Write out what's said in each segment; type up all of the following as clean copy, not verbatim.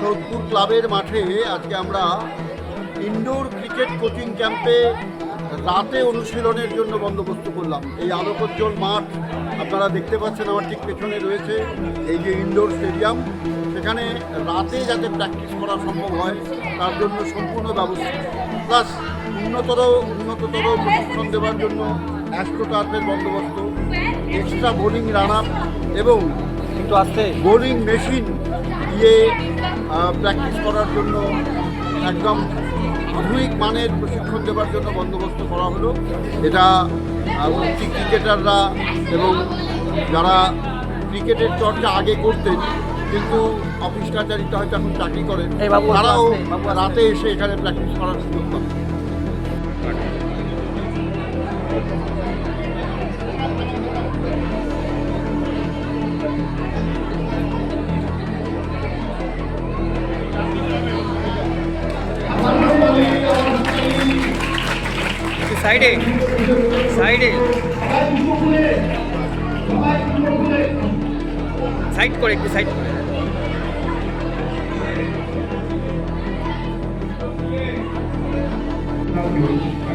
সোদপুর ক্লাবের মাঠে আজকে আমরা ইনডোর ক্রিকেট কোচিং ক্যাম্পে রাতে অনুশীলনের জন্য বন্দোবস্ত করলাম। এই আলোকোজ্জ্বল মাঠ আপনারা দেখতে পাচ্ছেন, আমার ঠিক পেছনে রয়েছে এই যে ইনডোর স্টেডিয়াম। সেখানে রাতে যাতে প্র্যাকটিস করা সম্ভব হয় তার জন্য সম্পূর্ণ ব্যবস্থা, প্লাস উন্নততর প্রশিক্ষণ দেওয়ার জন্য অ্যাস্ট্রোটার্ফের বন্দোবস্ত, এক্সট্রা বোলিং রান আপ এবং বোলিং মেশিন দিয়ে প্র্যাকটিস করার জন্য একদম আধুনিক মানের প্রশিক্ষণ দেওয়ার জন্য বন্দোবস্ত করা হলো। এটা উঠতি ক্রিকেটাররা এবং যারা ক্রিকেটের চর্চা আগে করতেন কিন্তু অফিস কাচারিতে হয়তো এখন চাকরি করেন, তারাও রাতে এসে এখানে প্র্যাকটিস করার সুযোগ পাবে। সাইডে সাইড করে একটু সাইড করে।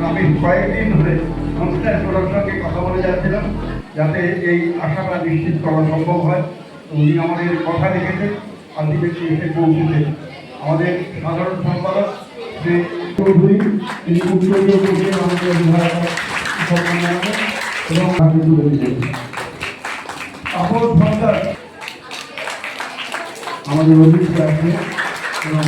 আমি কয়েকদিন ধরে সংস্থার সঙ্গে কথা বলে যাচ্ছিলাম যাতে এই আশাটা নিশ্চিত করা সম্ভব হয়। উনি আমাদের কথা রেখেছেন, আলটিমেটলি এসে পৌঁছেছে। আমাদের সাধারণ সম্পাদক শ্রী চৌধুরী, তিনি আমাদের এবং আপন সরকার আমাদের অভিজ্ঞতা আছে এবং